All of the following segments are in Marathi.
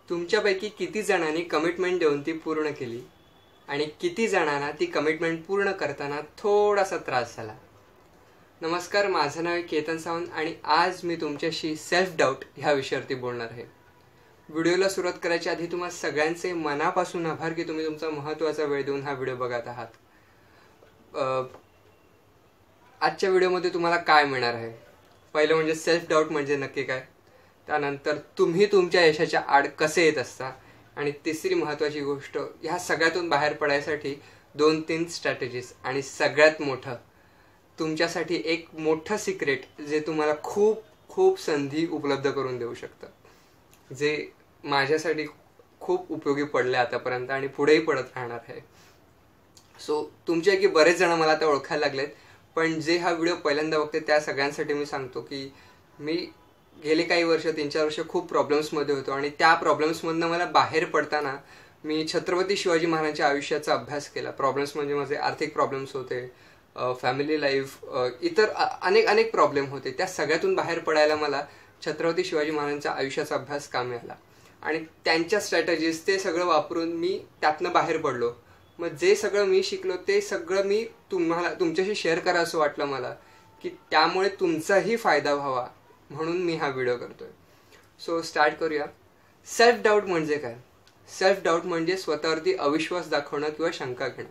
तुमच्यापैकी किती जणांनी कमिटमेंट देऊन ती पूर्ण केली आणि किती जणांना ती कमिटमेंट पूर्ण करताना थोडासा त्रास झाला? नमस्कार, माझं नाव आहे केतन सावंत आणि आज मी तुमच्याशी सेल्फ डाऊट ह्या विषयावरती बोलणार आहे. व्हिडिओला सुरुवात करायच्या आधी तुम्हाला सगळ्यांचे मनापासून आभार की तुम्ही तुमचा महत्त्वाचा वेळ देऊन हा व्हिडिओ बघत आहात. आजच्या व्हिडिओमध्ये तुम्हाला काय मिळणार आहे? पहिलं म्हणजे सेल्फ डाऊट म्हणजे नक्की काय, त्यानंतर तुम्ही तुमच्या यशाच्या आड कसे येत असता, आणि तिसरी महत्त्वाची गोष्ट, ह्या सगळ्यातून बाहेर पडायसाठी 2-3 स्ट्रॅटेजीज, आणि सगळ्यात मोठं तुमच्यासाठी एक मोठं सिक्रेट जे तुम्हाला खूप खूप संधी उपलब्ध करून देऊ शकतं, जे माझ्यासाठी खूप उपयोगी पडले आतापर्यंत आणि पुढेही पडत राहणार आहे. सो तुमच्यापैकी बरेच जण मला आता ओळखायला लागलेत, पण जे हा व्हिडिओ पहिल्यांदा बघते त्या सगळ्यांसाठी मी सांगतो की मी गेले काही वर्ष 3-4 वर्ष खूप प्रॉब्लेम्समध्ये होतो आणि त्या प्रॉब्लेम्समधनं मला बाहेर पडताना मी छत्रपती शिवाजी महाराजांच्या आयुष्याचा अभ्यास केला. प्रॉब्लेम्स म्हणजे माझे आर्थिक प्रॉब्लेम्स होते, फॅमिली लाईफ, इतर अनेक प्रॉब्लेम होते. त्या सगळ्यातून बाहेर पडायला मला छत्रपती शिवाजी महाराजांच्या आयुष्याचा अभ्यास कामी आला आणि त्यांच्या स्ट्रॅटेजीज ते सगळं वापरून मी त्यातनं बाहेर पडलो. मग जे सगळं मी शिकलो ते सगळं मी तुमच्याशी शेअर करा असं वाटलं मला, की त्यामुळे तुमचाही फायदा व्हावा म्हणून मी हा व्हिडिओ करतोय. सो स्टार्ट करूया. सेल्फ डाऊट म्हणजे काय? सेल्फ डाऊट म्हणजे स्वतःवरती अविश्वास दाखवणं किंवा शंका घेणं.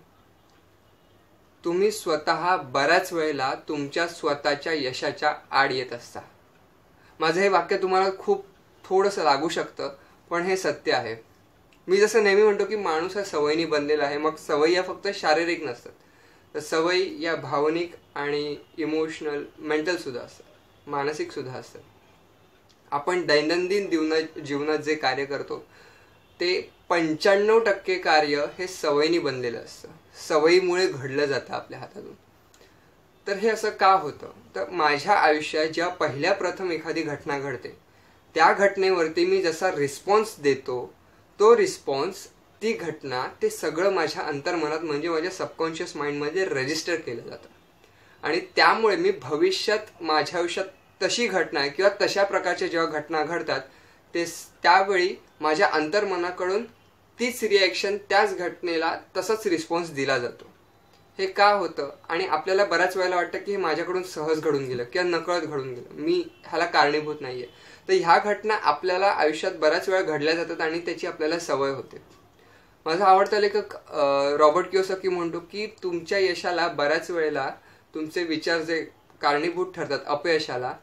तुम्ही स्वतः बऱ्याच वेळेला तुमच्या स्वतःच्या यशाच्या आड येत असता. माझं हे वाक्य तुम्हाला खूप थोडंसं लागू शकतं, पण हे सत्य आहे. मी जसं नेहमी म्हणतो की माणूस हा सवयीने बनलेला आहे. मग सवयी या फक्त शारीरिक नसतात, तर सवयी या भावनिक आणि इमोशनल, मेंटल सुद्धा असतात, मानसिक सुद्धा असतात. आपण दैनंदिन जीवनात जे कार्य करतो ते 95% कार्य हे सवयीने बनलेलं असतं, सवयीमुळे घडलं जातं आपल्या हातातून. तर हे असं का होतं? तर माझ्या आयुष्यात जेव्हा पहिल्या प्रथम एखादी घटना घडते, त्या घटनेवरती मी जसा रिस्पॉन्स देतो, तो रिस्पॉन्स, ती घटना, ते सगळं माझ्या अंतर्मनात म्हणजे माझ्या सबकॉन्शियस माइंडमध्ये रजिस्टर केलं जातं. आणि त्यामुळे मी भविष्यात माझ्या आयुष्यात तशी घटना किंवा तशा प्रकारच्या जेव्हा घटना घडतात त्यावेळी माझ्या अंतर्मनाकडून तीच रिॲक्शन, त्याच घटनेला तसाच रिस्पॉन्स दिला जातो. हे का होतं? आणि आपल्याला बऱ्याच वेळेला वाटतं की हे माझ्याकडून सहज घडून गेलं किंवा नकळत घडून गेलं, मी ह्याला कारणीभूत नाहीये. तर ह्या घटना आपल्याला आयुष्यात बऱ्याच वेळा घडल्या जातात आणि त्याची आपल्याला सवय होते. माझा आवडता लेखक रॉबर्ट कियोसाकी म्हणतो की तुमच्या यशाला बऱ्याच वेळेला तुमचे विचार जे कारणीभूत ठरतात अपयशाला,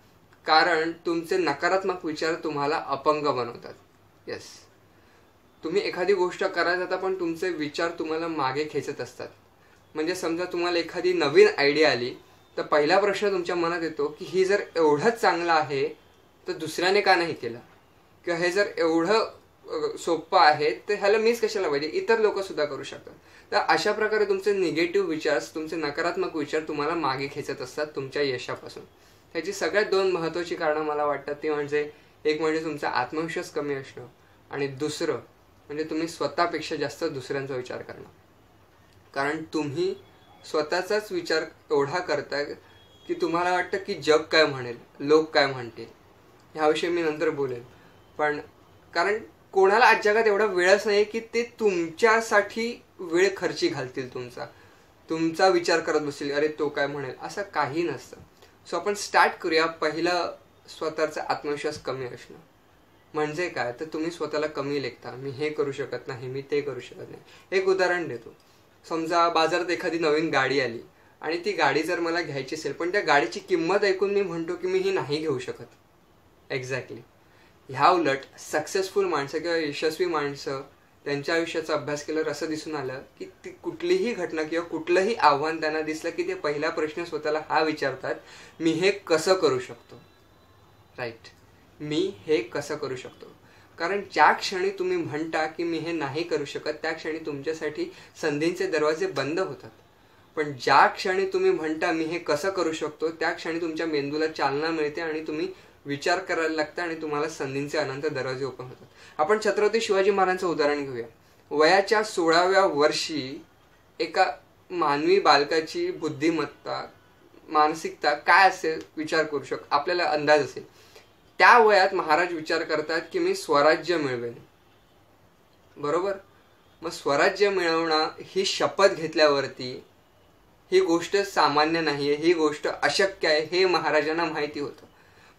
कारण तुमचे नकारात्मक विचार तुम्हाला अपंग बनवतात. येस, तुम्ही एखादी गोष्ट करायला जाता पण तुमचे विचार तुम्हाला मागे खेचत असतात. म्हणजे समजा तुम्हाला एखादी नवीन आयडिया आली, तर पहिला प्रश्न तुमच्या मनात येतो की ही जर एवढंच चांगलं आहे तर दुसऱ्याने का नाही केलं, किंवा हे जर एवढं सोपं आहे तर ह्याला मीच कशाला पाहिजे, इतर लोक सुद्धा करू शकतात. तर अशा प्रकारे तुमचे निगेटिव्ह विचार, तुमचे नकारात्मक विचार तुम्हाला मागे खेचत असतात तुमच्या यशापासून. ह्याची सगळ्यात 2 महत्त्वाची कारणं मला वाटतात. ती म्हणजे एक म्हणजे तुमचा आत्मविश्वास कमी असणं, आणि दुसरं म्हणजे तुम्ही स्वतःपेक्षा जास्त दुसऱ्यांचा विचार करणं. कारण तुम्ही स्वतःचाच विचार एवढा करता की तुम्हाला वाटतं की जग काय म्हणेल, लोक काय म्हणतील. ह्याविषयी मी नंतर बोलेन. पण कारण कोणाला आज जगात एवढा वेळच नाही की ते तुमच्यासाठी वेळ खर्ची घालतील, तुमचा विचार करत बसतील, अरे तो काय म्हणेल, असं काही नसतं. सो आपण स्टार्ट करूया. पहिलं, स्वतःचा आत्मविश्वास कमी असणं म्हणजे काय? तर तुम्ही स्वतःला कमी लेखता, मी हे करू शकत नाही, मी ते करू शकत नाही. एक उदाहरण देतो. समजा बाजारात एखादी नवीन गाडी आली आणि ती गाडी जर मला घ्यायची असेल, पण त्या गाडीची किंमत ऐकून मी म्हणतो की मी ही नाही घेऊ शकत. एक्झॅक्टली. ह्या उलट सक्सेसफुल माणसं किंवा यशस्वी माणसं, त्यांच्या आयुष्याचा अभ्यास केल्यावर असं दिसून आलं की ती कुठलीही घटना किंवा कुठलंही आव्हान त्यांना दिसलं की ते पहिला प्रश्न स्वतःला हा विचारतात, मी हे कसं करू शकतो. राईट, मी हे कसं करू शकतो. कारण ज्या क्षणी तुम्ही म्हणता की मी हे नाही करू शकत, त्या क्षणी तुमच्यासाठी संधींचे दरवाजे बंद होतात. पण ज्या क्षणी तुम्ही म्हणता मी हे कसं करू शकतो, त्या क्षणी तुमच्या मेंदूला चालना मिळते आणि तुम्ही विचार करायला लागता आणि तुम्हाला संधींचे अनंत दरवाजे ओपन होतात. आपण छत्रपती शिवाजी महाराजांचं उदाहरण घेऊया. वयाच्या 16व्या वर्षी एका मानवी बालकाची बुद्धिमत्ता, मानसिकता काय असेल विचार करू शकतो, आपल्याला अंदाज असेल. त्या वयात महाराज विचार करतात की मी स्वराज्य मिळवेन. बरोबर. मग स्वराज्य मिळवणं ही शपथ घेतल्यावरती ही गोष्ट सामान्य नाहीये, ही गोष्ट अशक्य आहे हे महाराजांना माहिती होतं.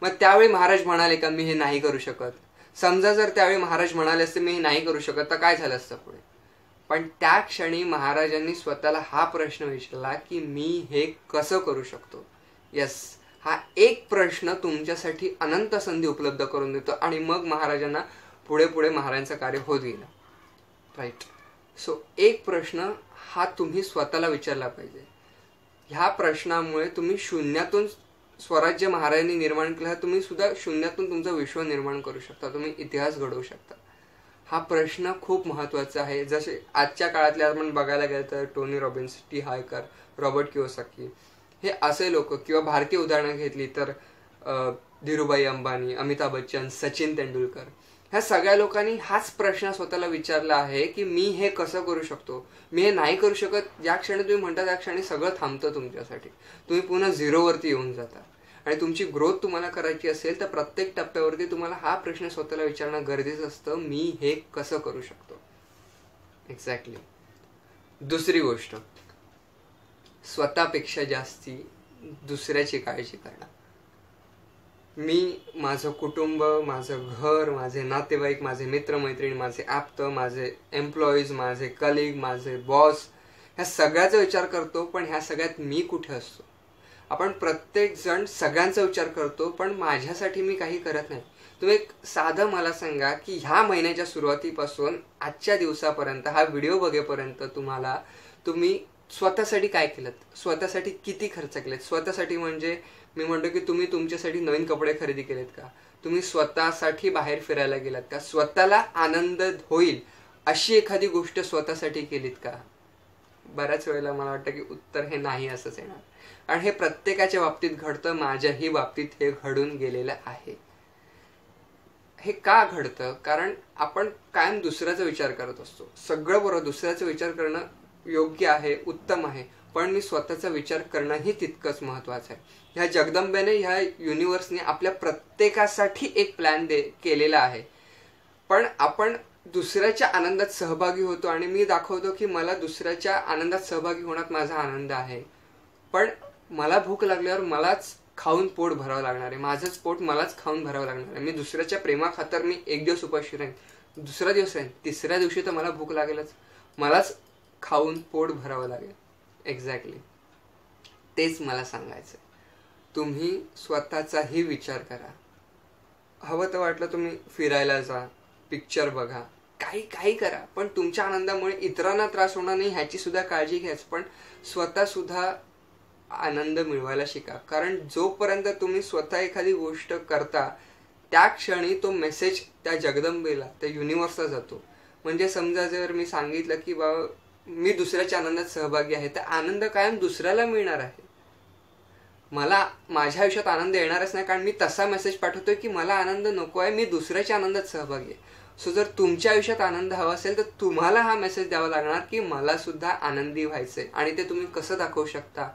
मग त्यावेळी महाराज म्हणाले का मी हे नाही करू शकत? समजा जर त्यावेळी महाराज म्हणाले असते मी हे नाही करू शकत तर काय झालं असतं पुढे? पण त्या क्षणी महाराजांनी स्वतःला हा प्रश्न विचारला की मी हे कसं करू शकतो. यस, हा एक प्रश्न तुमच्यासाठी अनंत संधी उपलब्ध करून देतो आणि मग महाराजांना पुढे पुढे महाराजांचं कार्य होत गेलं. राईट. सो एक प्रश्न हा तुम्ही स्वतःला विचारला पाहिजे. ह्या प्रश्नामुळे तुम्ही शून्यातून स्वराज्य महाराजांनी निर्माण केलं, तुम्ही सुद्धा शून्यातून तुमचं विश्व निर्माण करू शकता, तुम्ही इतिहास घडवू शकता. हा प्रश्न खूप महत्त्वाचा आहे. जसे आजच्या काळातले आपण बघायला गेलं तर Tony Robbins, T hiker, Robert Kiyosaki हे असे लोक, किंवा भारतीय उदाहरणं घेतली तर धीरूभाई अंबानी, अमिताभ बच्चन, सचिन तेंडुलकर, ह्या सगळ्या लोकांनी हाच प्रश्न स्वतःला विचारला आहे की मी हे कसं करू शकतो. मी हे नाही करू शकत. ज्या क्षणी तुम्ही म्हणता त्या क्षणी सगळं थांबतं तुमच्यासाठी. तुम्ही पुन्हा झिरोवरती येऊन जाता. आणि तुमची ग्रोथ तुम्हाला करायची असेल तर प्रत्येक टप्प्यावरती तुम्हाला हा प्रश्न स्वतःला विचारणं गरजेचं असतं, मी हे कसं करू शकतो. एक्झॅक्टली. दुसरी गोष्ट, स्वतःपेक्षा जास्ती दुसऱ्याची काळजी करणं. मी, माझं कुटुंब, माझं घर, माझे नातेवाईक, माझे मित्रमैत्रिणी, माझे आप्त, माझे एम्प्लॉईज, माझे कलिग, माझे बॉस, ह्या सगळ्याचा विचार करतो. पण ह्या सगळ्यात मी कुठे असतो? आपण प्रत्येक जण सगळ्यांचा विचार करतो, पण माझ्यासाठी मी काही करत नाही. तुम्ही एक साधं मला सांगा की ह्या महिन्याच्या सुरुवातीपासून आजच्या दिवसापर्यंत, हा व्हिडिओ बघेपर्यंत तुम्ही स्वतःसाठी काय केलं? स्वतःसाठी किती खर्च केलेत? स्वतःसाठी म्हणजे मी म्हणतो की तुम्ही तुमच्यासाठी नवीन कपडे खरेदी केलेत का? तुम्ही स्वतःसाठी बाहेर फिरायला गेलात का? स्वतःला आनंद होईल अशी एखादी गोष्ट स्वतःसाठी केलीत का? बऱ्याच वेळेला मला वाटतं की उत्तर हे नाही असंच येणार. आणि हे प्रत्येकाच्या बाबतीत घडतं. माझ्याही बाबतीत हे घडून गेलेलं आहे. हे का घडतं? कारण आपण कायम दुसऱ्याचा विचार करत असतो. सगळं बरोबर, दुसऱ्याचा विचार करणं योग्य आहे, उत्तम आहे, पण मी स्वतःचा विचार करणंही तितकंच महत्वाचं आहे. ह्या जगदंबेने, ह्या युनिव्हर्सने आपल्या प्रत्येकासाठी एक प्लॅन केलेला आहे. पण आपण दुसऱ्याच्या आनंदात सहभागी होतो आणि मी दाखवतो की मला दुसऱ्याच्या आनंदात सहभागी होण्यात माझा आनंद आहे. पण मला भूक लागल्यावर मलाच खाऊन पोट भरावं लागणार आहे. माझंच पोट मलाच खाऊन भरावं लागणार आहे. मी दुसऱ्याच्या प्रेमाखातर मी एक दिवस उपाशी राहीन, दुसरा दिवस राहीन, तिसऱ्या दिवशी तर मला भूक लागेलच, मलाच खाऊन पोट भरावं लागेल. एक्झॅक्टली तेच मला सांगायचं. तुम्ही स्वतःचाही विचार करा. हवं तर वाटलं तुम्ही फिरायला जा, पिक्चर बघा, काही करा, पण तुमच्या आनंदामुळे इतरांना त्रास होणार नाही ह्याची सुद्धा काळजी घ्याच. पण स्वतः सुद्धा आनंद मिळवायला शिका. कारण जोपर्यंत तुम्ही स्वतः एखादी गोष्ट करता त्या क्षणी तो मेसेज त्या जगदंबेला, त्या युनिव्हर्सला जातो. म्हणजे समजा जर मी सांगितलं की बाबा मी दुसऱ्याच्या आनंदात सहभागी आहे, तर आनंद कायम दुसऱ्याला मिळणार आहे. मला माझ्या आयुष्यात आनंद येणारच नाही, कारण मी तसा मेसेज पाठवतोय की मला आनंद नको आहे, मी दुसऱ्याच्या आनंदात सहभागी आहे. सो जर तुमच्या आयुष्यात आनंद हवा असेल तर तुम्हाला हा मेसेज द्यावा लागणार की मला सुद्धा आनंदी व्हायचंय. आणि ते तुम्ही कसं दाखवू शकता?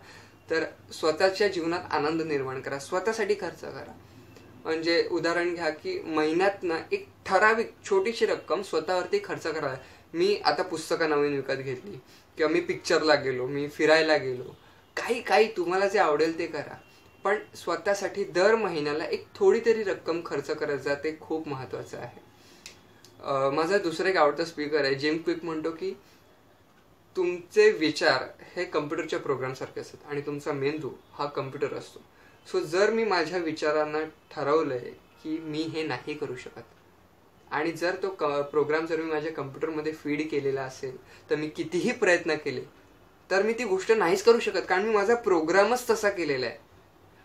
तर स्वतःच्या जीवनात आनंद निर्माण करा, स्वतःसाठी खर्च करा. म्हणजे उदाहरण घ्या की महिन्यातनं एक ठराविक छोटीशी रक्कम स्वतःवरती खर्च करा. मी आता पुस्तकं नवीन विकत घेतली, किंवा मी पिक्चरला गेलो, मी फिरायला गेलो, काही तुम्हाला जे आवडेल ते करा. पण स्वतःसाठी दर महिन्याला एक थोडी तरी रक्कम खर्च करत जा. ते खूप महत्वाचं आहे. माझा दुसरा एक आवडता स्पीकर आहे, जिम क्विक, म्हणतो की तुमचे विचार हे कम्प्युटरच्या प्रोग्राम सारखे असतात आणि तुमचा मेंदू हा कम्प्युटर असतो. सो जर मी माझ्या विचारांना ठरवलंय की मी हे नाही करू शकत, आणि जर तो प्रोग्राम जर मी माझ्या कम्प्युटरमध्ये फीड केलेला असेल, तर मी कितीही प्रयत्न केले तर मी ती गोष्ट नाहीच करू शकत, कारण मी माझा प्रोग्रामच तसा केलेला आहे.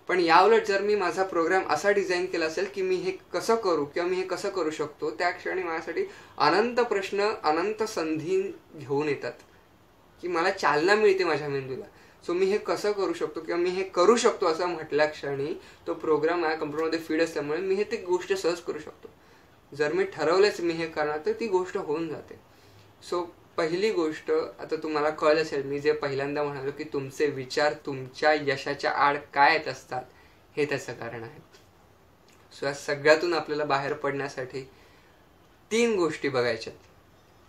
पण याउलट जर मी माझा प्रोग्राम असा डिझाईन केला असेल की मी हे कसं करू किंवा मी हे कसं करू शकतो, त्या क्षणी माझ्यासाठी अनंत प्रश्न, अनंत संधी घेऊन येतात की मला चालना मिळते माझ्या मेंदूला. सो मी हे कसं करू शकतो किंवा मी हे करू शकतो असं म्हटल्या क्षणी तो प्रोग्राम माझ्या कम्प्युटरमध्ये फीड असल्यामुळे मी हे ती गोष्ट सहज करू शकतो. जर मी ठरवलंच मी हे करणार तर ती गोष्ट होऊन जाते. सो पहिली गोष्ट, आता तुम्हाला कळलं असेल मी जे पहिल्यांदा म्हणालो की तुमचे विचार तुमच्या यशाच्या आड काय येत असतात हे त्याचं कारण आहे. सो या सगळ्यातून आपल्याला बाहेर पडण्यासाठी 3 गोष्टी बघायच्यात.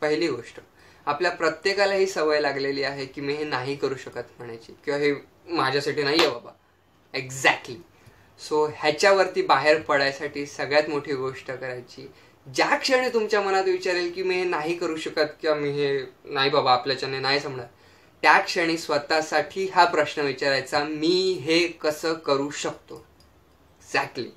पहिली गोष्ट, आपल्या प्रत्येकाला ही सवय लागलेली आहे की मी हे नाही करू शकत म्हणायची, किंवा हे माझ्यासाठी नाही आहे बाबा. एक्झॅक्टली. सो ह्याच्यावरती बाहेर पडायसाठी सगळ्यात मोठी गोष्ट करायची, ज्या क्षणी तुमच्या मनात विचारेल की मी हे नाही करू शकत किंवा मी हे नाही बाबा आपल्याच्याने नाही जमणार, त्या क्षणी स्वतःसाठी हा प्रश्न विचारायचा, मी हे कसं करू शकतो. एक्झॅक्टली.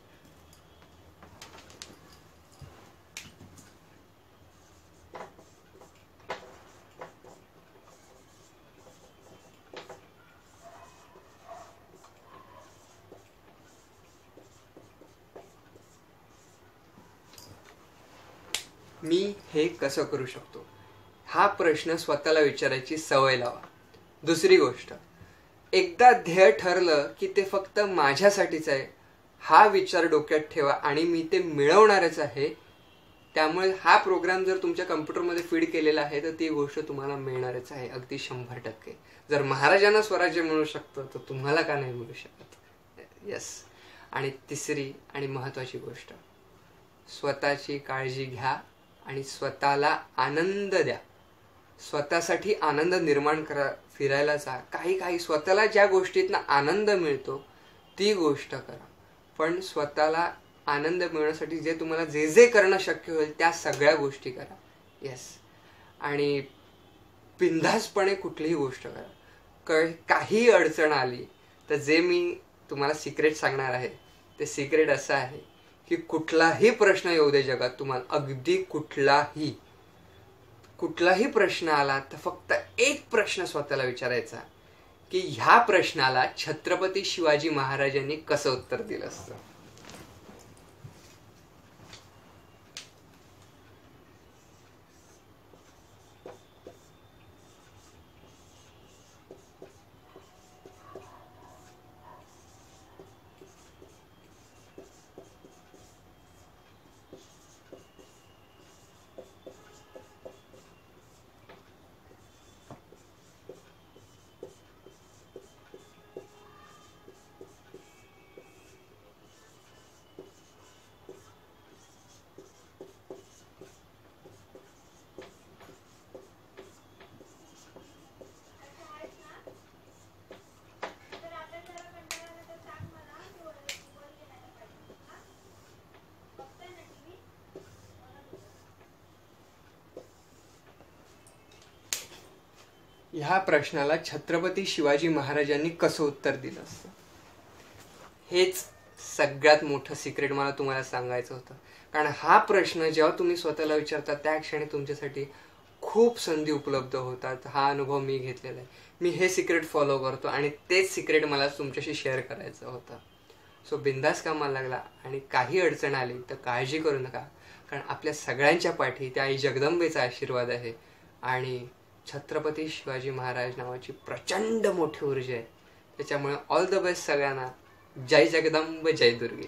मी हे कसं करू शकतो, हा प्रश्न स्वतःला विचारायची सवय लावा. दुसरी गोष्ट, एकदा ध्येय ठरलं की ते फक्त माझ्यासाठीच आहे हा विचार डोक्यात ठेवा आणि मी ते मिळवणारच आहे. त्यामुळे हा प्रोग्राम जर तुमच्या कम्प्युटरमध्ये फीड केलेला आहे तर ती गोष्ट तुम्हाला मिळणारच आहे, अगदी 100%. जर महाराजांना स्वराज्य मिळू शकतं तर तुम्हाला का नाही मिळू शकत. येस. आणि तिसरी आणि महत्त्वाची गोष्ट, स्वतःची काळजी घ्या आणि स्वतःला आनंद द्या. स्वतःसाठी आनंद निर्माण करा, फिरायला जा, काही स्वतःला ज्या गोष्टीतनं आनंद मिळतो ती गोष्ट करा. पण स्वतःला आनंद मिळवण्यासाठी जे तुम्हाला जे जे करणं शक्य होईल त्या सगळ्या गोष्टी करा. येस. आणि बिनधास्तपणे कुठलीही गोष्ट करा. काही अडचण आली तर जे मी तुम्हाला सिक्रेट सांगणार आहे ते सिक्रेट असं आहे की कुठलाही प्रश्न येऊ दे जगात तुम्हाला, अगदी कुठलाही प्रश्न आला तर फक्त एक प्रश्न स्वतःला विचारायचा की ह्या प्रश्नाला छत्रपती शिवाजी महाराजांनी कसं उत्तर दिलं असतं. ह्या प्रश्नाला छत्रपती शिवाजी महाराजांनी कसं उत्तर दिलं असतं, हेच सगळ्यात मोठं सिक्रेट मला तुम्हाला सांगायचं होतं. कारण हा प्रश्न जेव्हा तुम्ही स्वतःला विचारता त्या क्षणी तुमच्यासाठी खूप संधी उपलब्ध होतात. हा अनुभव मी घेतलेला आहे. मी हे सिक्रेट फॉलो करतो आणि तेच सिक्रेट मला तुमच्याशी शेअर करायचं होतं. सो बिंदास कामाला लागला आणि काही अडचण आली तर काळजी करू नका, कारण आपल्या सगळ्यांच्या पाठी त्या आई जगदंबेचा आशीर्वाद आहे आणि छत्रपती शिवाजी महाराज नावाची प्रचंड मोठी ऊर्जा आहे. त्याच्यामुळे ऑल द बेस्ट सगळ्यांना. जय जगदंब, जय दुर्गे.